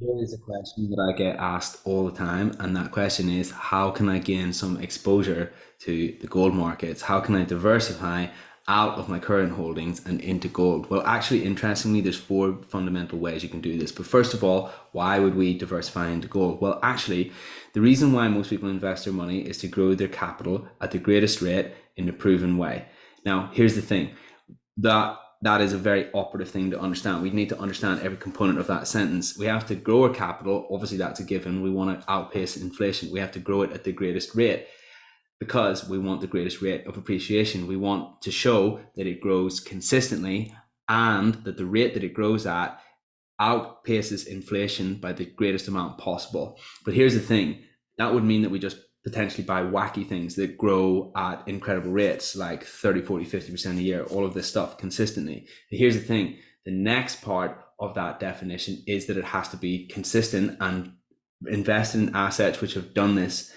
Here is a question that I get asked all the time, and that question is, how can I gain some exposure to the gold markets? How can I diversify out of my current holdings and into gold? Well, actually, interestingly, there's four fundamental ways you can do this. But first of all, why would we diversify into gold? Well, actually, the reason why most people invest their money is to grow their capital at the greatest rate in a proven way. Now, here's the thing that is a very operative thing to understand. We need to understand every component of that sentence. We have to grow our capital. Obviously, that's a given. We want to outpace inflation. We have to grow it at the greatest rate because we want the greatest rate of appreciation. We want to show that it grows consistently and that the rate that it grows at outpaces inflation by the greatest amount possible. But here's the thing, that would mean that we just potentially buy wacky things that grow at incredible rates, like 30, 40, 50% a year, all of this stuff consistently. But here's the thing, the next part of that definition is that it has to be consistent and invest in assets which have done this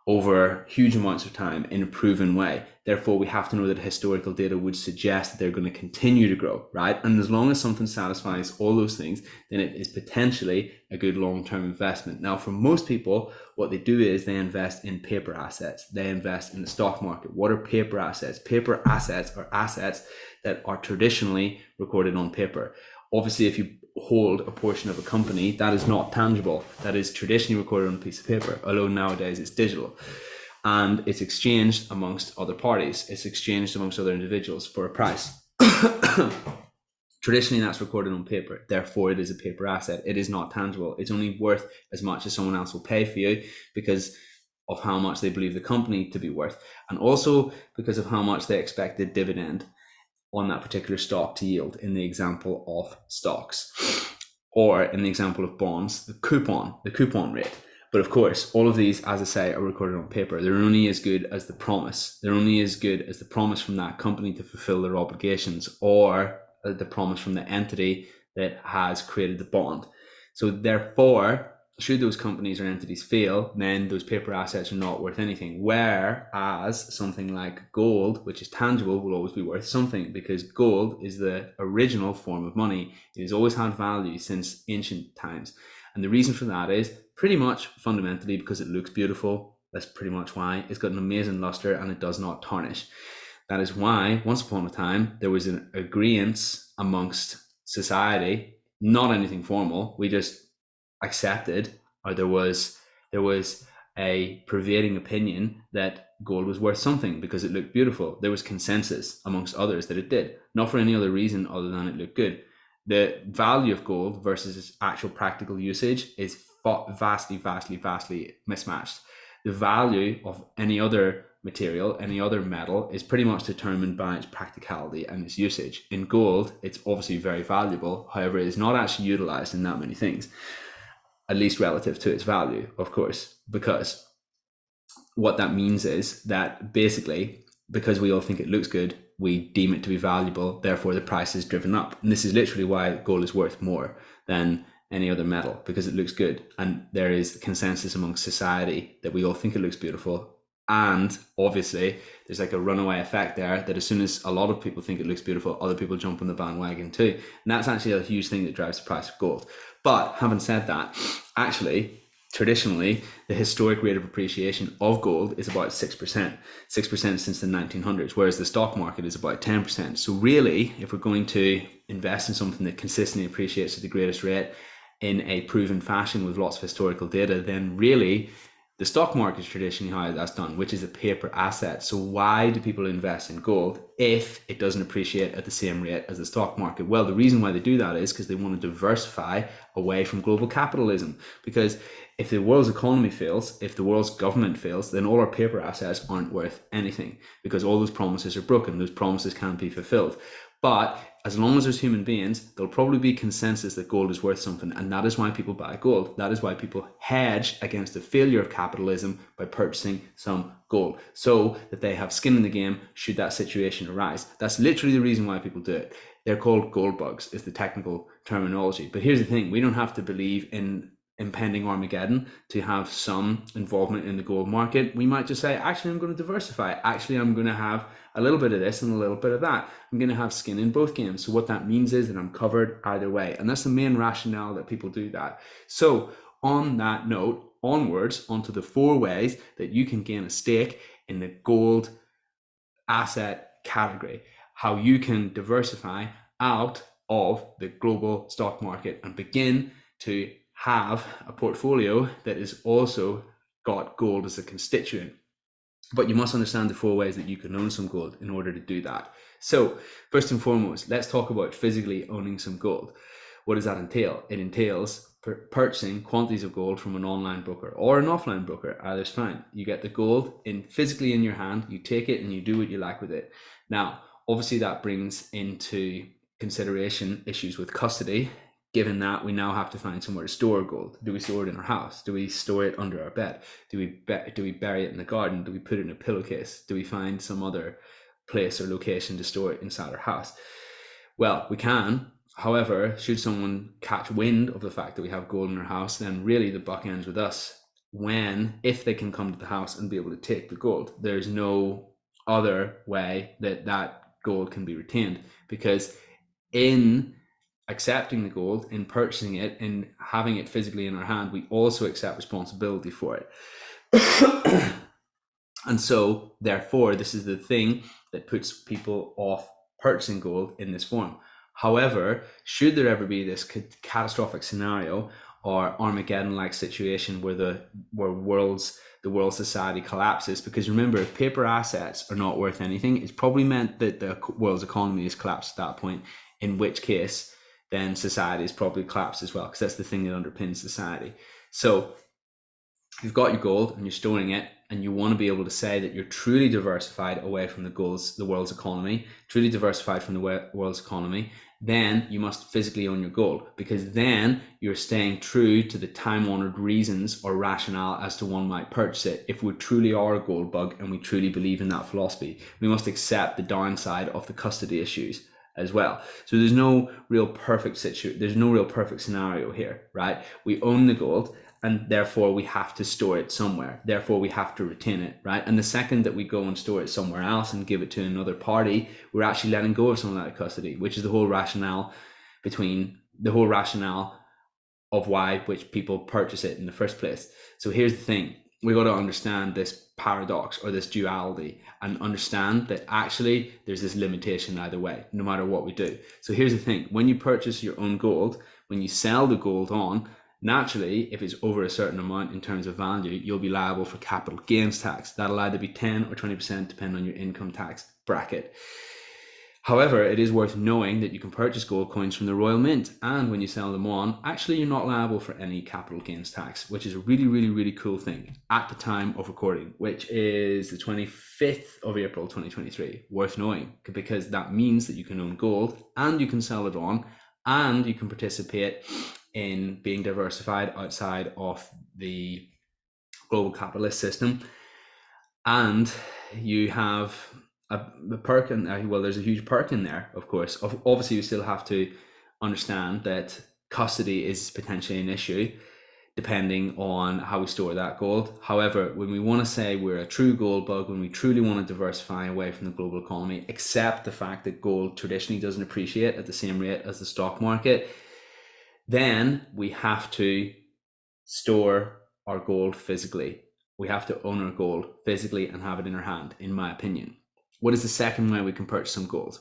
over huge amounts of time in a proven way. Therefore, we have to know that historical data would suggest that they're going to continue to grow, right? And as long as something satisfies all those things, then it is potentially a good long-term investment. Now, for most people, what they do is they invest in paper assets. They invest in the stock market. What are paper assets? Paper assets are assets that are traditionally recorded on paper. Obviously, if you hold a portion of a company, that is not tangible. That is traditionally recorded on a piece of paper, although nowadays it's digital. And it's exchanged amongst other parties. It's exchanged amongst other individuals for a price. Traditionally, that's recorded on paper. Therefore, it is a paper asset. It is not tangible. It's only worth as much as someone else will pay for you because of how much they believe the company to be worth, and also because of how much they expect the dividend on that particular stock to yield in the example of stocks, or in the example of bonds, the coupon rate. But of course, all of these, as I say, are recorded on paper. They're only as good as the promise. They're only as good as the promise from that company to fulfill their obligations, or the promise from the entity that has created the bond. So therefore, should those companies or entities fail, then those paper assets are not worth anything. Whereas something like gold, which is tangible, will always be worth something, because gold is the original form of money. It has always had value since ancient times. And the reason for that is pretty much fundamentally because it looks beautiful. That's pretty much why. It's got an amazing luster and it does not tarnish. That is why, once upon a time, there was an agreement amongst society, not anything formal. We just accepted, or there was a prevailing opinion that gold was worth something because it looked beautiful. There was consensus amongst others that it did, not for any other reason other than it looked good. The value of gold versus its actual practical usage is vastly, vastly, vastly mismatched. The value of any other material, any other metal, is pretty much determined by its practicality and its usage. In gold, it's obviously very valuable. However, it is not actually utilized in that many things, at least relative to its value, of course, because what that means is that basically, because we all think it looks good, we deem it to be valuable, therefore the price is driven up. And this is literally why gold is worth more than any other metal, because it looks good. And there is consensus amongst society that we all think it looks beautiful. And obviously, there's like a runaway effect there that as soon as a lot of people think it looks beautiful, other people jump on the bandwagon too. And that's actually a huge thing that drives the price of gold. But having said that, actually, traditionally, the historic rate of appreciation of gold is about 6%, 6% since the 1900s, whereas the stock market is about 10%. So really, if we're going to invest in something that consistently appreciates at the greatest rate in a proven fashion with lots of historical data, then really the stock market is traditionally how that's done, which is a paper asset. So why do people invest in gold if it doesn't appreciate at the same rate as the stock market? Well, the reason why they do that is because they want to diversify away from global capitalism. Because if the world's economy fails, if the world's government fails, then all our paper assets aren't worth anything, because all those promises are broken. Those promises can't be fulfilled. But as long as there's human beings, there'll probably be consensus that gold is worth something. And that is why people buy gold. That is why people hedge against the failure of capitalism by purchasing some gold, so that they have skin in the game should that situation arise. That's literally the reason why people do it. They're called gold bugs, is the technical terminology. But here's the thing, we don't have to believe in impending Armageddon to have some involvement in the gold market, we might just say, actually, I'm going to diversify. Actually, I'm going to have a little bit of this and a little bit of that. I'm going to have skin in both games. So what that means is that I'm covered either way. And that's the main rationale that people do that. So on that note, onwards onto the 4 ways that you can gain a stake in the gold asset category, how you can diversify out of the global stock market and begin to have a portfolio that is also got gold as a constituent. But you must understand the 4 ways that you can own some gold in order to do that. So first and foremost, let's talk about physically owning some gold. What does that entail? It entails purchasing quantities of gold from an online broker or an offline broker. Either's fine. You get the gold physically in your hand, you take it and you do what you like with it. Now, obviously that brings into consideration issues with custody, given that we now have to find somewhere to store gold. Do we store it in our house? Do we store it under our bed? Do we bury it in the garden? Do we put it in a pillowcase? Do we find some other place or location to store it inside our house? Well, we can. However, should someone catch wind of the fact that we have gold in our house, then really the buck ends with us if they can come to the house and be able to take the gold. There's no other way that gold can be retained, because in accepting the gold, in purchasing it, in having it physically in our hand, we also accept responsibility for it. And so, therefore, this is the thing that puts people off purchasing gold in this form. However, should there ever be this catastrophic scenario or Armageddon-like situation where the world society collapses, because remember, if paper assets are not worth anything, it's probably meant that the world's economy has collapsed at that point, in which case then society has probably collapsed as well, because that's the thing that underpins society. So you've got your gold and you're storing it, and you want to be able to say that you're truly diversified away from the world's economy, truly diversified from the world's economy, then you must physically own your gold, because then you're staying true to the time-honored reasons or rationale as to one might purchase it. If we truly are a gold bug and we truly believe in that philosophy, we must accept the downside of the custody issues as well. So there's no real perfect scenario here, right? We own the gold, and therefore we have to store it somewhere. Therefore we have to retain it, right? And the second that we go and store it somewhere else and give it to another party, we're actually letting go of some of that custody, which is the whole rationale of which people purchase it in the first place. So here's the thing. We got to understand this paradox or this duality, and understand that actually there's this limitation either way, no matter what we do. So here's the thing. When you purchase your own gold, when you sell the gold on, naturally, if it's over a certain amount in terms of value, you'll be liable for capital gains tax. That'll either be 10 or 20%, depending on your income tax bracket. However, it is worth knowing that you can purchase gold coins from the Royal Mint, and when you sell them on, actually you're not liable for any capital gains tax, which is a really, really, really cool thing at the time of recording, which is the 25th of April 2023. Worth knowing, because that means that you can own gold and you can sell it on, and you can participate in being diversified outside of the global capitalist system. And you have a perk in there. Well, there's a huge perk in there, of course. Obviously, you still have to understand that custody is potentially an issue depending on how we store that gold. However, when we want to say we're a true gold bug, when we truly want to diversify away from the global economy, accept the fact that gold traditionally doesn't appreciate at the same rate as the stock market, then we have to store our gold physically. We have to own our gold physically and have it in our hand, in my opinion. What is the second way we can purchase some gold?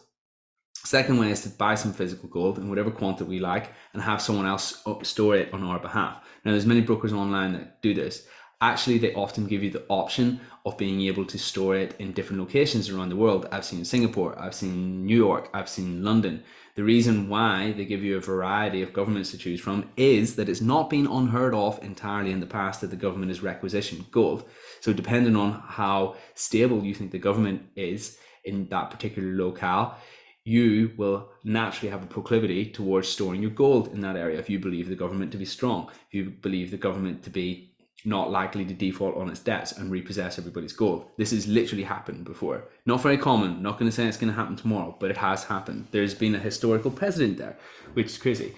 Second way is to buy some physical gold in whatever quantity we like and have someone else store it on our behalf. Now, there's many brokers online that do this. Actually, they often give you the option of being able to store it in different locations around the world. I've seen Singapore, I've seen New York, I've seen London. The reason why they give you a variety of governments to choose from is that it's not been unheard of entirely in the past that the government has requisitioned gold. So depending on how stable you think the government is in that particular locale, you will naturally have a proclivity towards storing your gold in that area if you believe the government to be strong, if you believe the government to be not likely to default on its debts and repossess everybody's gold. This has literally happened before. Not very common, not going to say it's going to happen tomorrow, but it has happened. There's been a historical precedent there, which is crazy.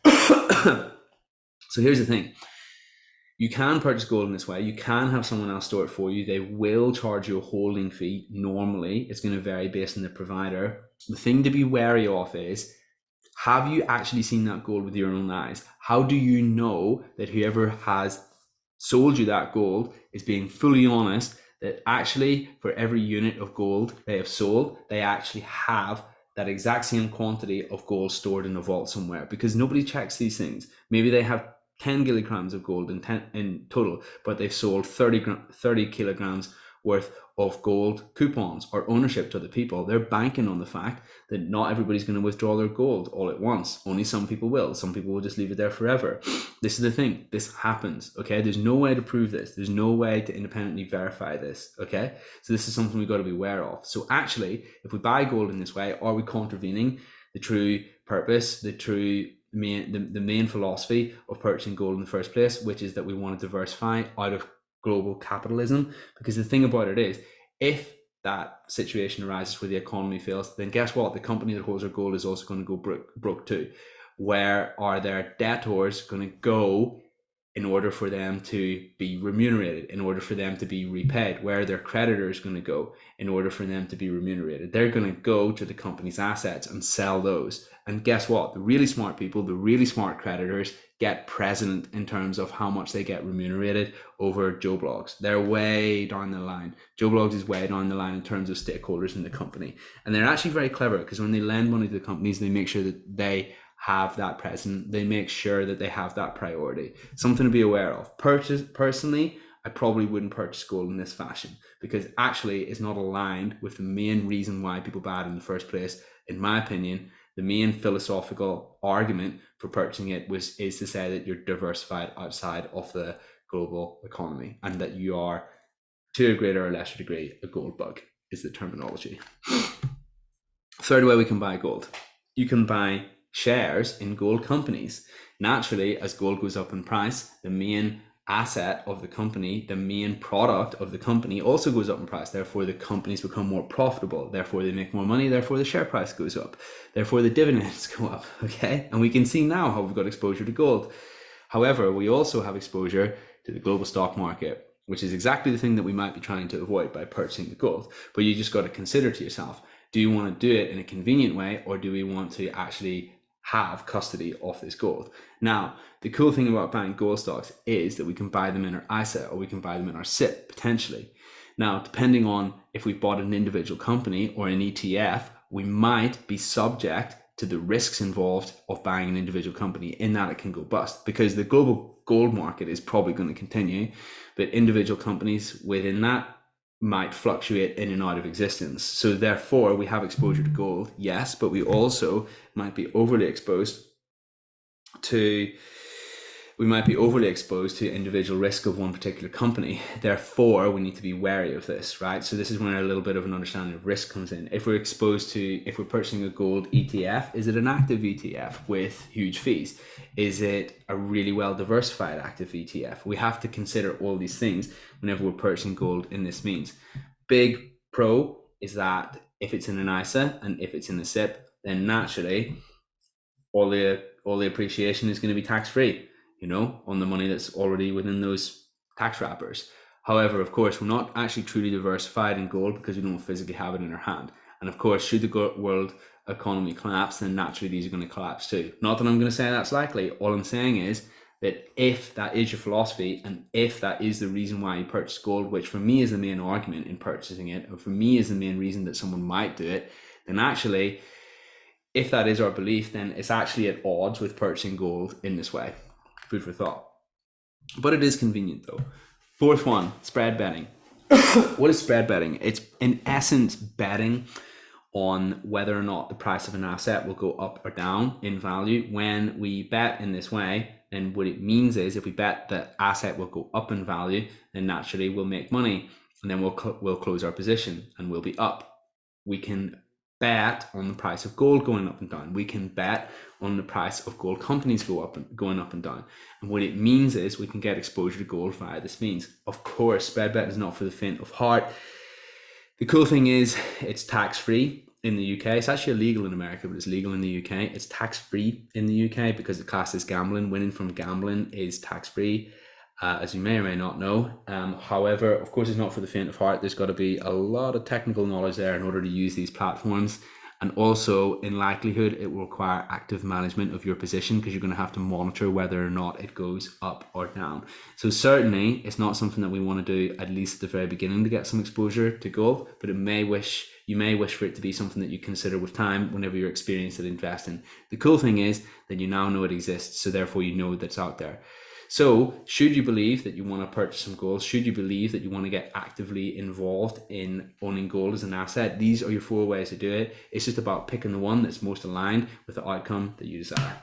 So here's the thing. You can purchase gold in this way. You can have someone else store it for you. They will charge you a holding fee. Normally, it's going to vary based on the provider. The thing to be wary of is, have you actually seen that gold with your own eyes? How do you know that whoever has sold you that gold is being fully honest, that actually for every unit of gold they have sold, they actually have that exact same quantity of gold stored in a vault somewhere? Because nobody checks these things. Maybe they have 10 kilograms of gold in total, but they've sold 30 kilograms worth of gold coupons or ownership to the people. They're banking on the fact that not everybody's going to withdraw their gold all at once. Only some people will. Some people will just leave it there forever. This is the thing. This happens, okay? There's no way to prove this. There's no way to independently verify this, okay? So this is something we've got to be aware of. So actually, if we buy gold in this way, are we contravening the true purpose, the main philosophy of purchasing gold in the first place, which is that we want to diversify out of global capitalism? Because the thing about it is, if that situation arises where the economy fails, then guess what? The company that holds our gold is also going to go broke too. Where are their debtors going to go in order for them to be remunerated, in order for them to be repaid? Where are their creditors going to go in order for them to be remunerated? They're going to go to the company's assets and sell those. And guess what? The really smart people, the really smart creditors, get present in terms of how much they get remunerated over Joe Blogs. They're way down the line. Joe Blogs is way down the line in terms of stakeholders in the company. And they're actually very clever, because when they lend money to the companies, they make sure that they have that present. They make sure that they have that priority. Something to be aware of. Personally, I probably wouldn't purchase gold in this fashion, because actually it's not aligned with the main reason why people buy it in the first place. In my opinion, the main philosophical argument for purchasing it is to say that you're diversified outside of the global economy, and that you are, to a greater or lesser degree, a gold bug is the terminology. Third way we can buy gold. You can buy shares in gold companies. Naturally, as gold goes up in price, the main asset of the company, the main product of the company, also goes up in price. Therefore, the companies become more profitable. Therefore, they make more money. Therefore, the share price goes up. Therefore, the dividends go up. Okay, and we can see now how we've got exposure to gold. However, we also have exposure to the global stock market, which is exactly the thing that we might be trying to avoid by purchasing the gold. But you just got to consider to yourself, do you want to do it in a convenient way, or do we want to actually have custody of this gold? Now, the cool thing about buying gold stocks is that we can buy them in our ISA, or we can buy them in our SIP potentially. Now, depending on if we've bought an individual company or an ETF, we might be subject to the risks involved of buying an individual company, in that it can go bust, because the global gold market is probably going to continue, but individual companies within that might fluctuate in and out of existence. So therefore, we have exposure to gold, yes, but we also might be overly exposed to individual risk of one particular company. Therefore, we need to be wary of this, right? So this is when a little bit of an understanding of risk comes in. If we're purchasing a gold ETF, is it an active ETF with huge fees? Is it a really well diversified active ETF? We have to consider all these things whenever we're purchasing gold in this means. Big pro is that if it's in an ISA and if it's in a SIP, then naturally all the appreciation is going to be tax-free, on the money that's already within those tax wrappers. However, of course, we're not actually truly diversified in gold because we don't physically have it in our hand. And of course, should the world economy collapse, then naturally these are going to collapse too. Not that I'm going to say that's likely. All I'm saying is that if that is your philosophy, and if that is the reason why you purchase gold, which for me is the main argument in purchasing it, and for me is the main reason that someone might do it, then actually, if that is our belief, then it's actually at odds with purchasing gold in this way. Food for thought. But it is convenient though. Fourth one, spread betting. What is spread betting? It's in essence betting on whether or not the price of an asset will go up or down in value. When we bet in this way, then what it means is, if we bet that asset will go up in value, then naturally we'll make money, and then we'll close our position and we'll be up. We can bet on the price of gold going up and down. We can bet on the price of gold companies going up and down. And what it means is we can get exposure to gold via this means. Of course, spread betting is not for the faint of heart. The cool thing is it's tax-free in the UK. It's actually illegal in America, but it's legal in the UK. It's tax-free in the UK because the class is gambling. Winning from gambling is tax-free. as you may or may not know. However, of course, it's not for the faint of heart. There's got to be a lot of technical knowledge there in order to use these platforms. And also, in likelihood, it will require active management of your position, because you're going to have to monitor whether or not it goes up or down. So certainly, it's not something that we want to do, at least at the very beginning, to get some exposure to gold. But you may wish for it to be something that you consider with time whenever you're experienced at investing. The cool thing is that you now know it exists, so therefore you know that's out there. So should you believe that you want to purchase some gold, should you believe that you want to get actively involved in owning gold as an asset, these are your 4 ways to do it. It's just about picking the one that's most aligned with the outcome that you desire.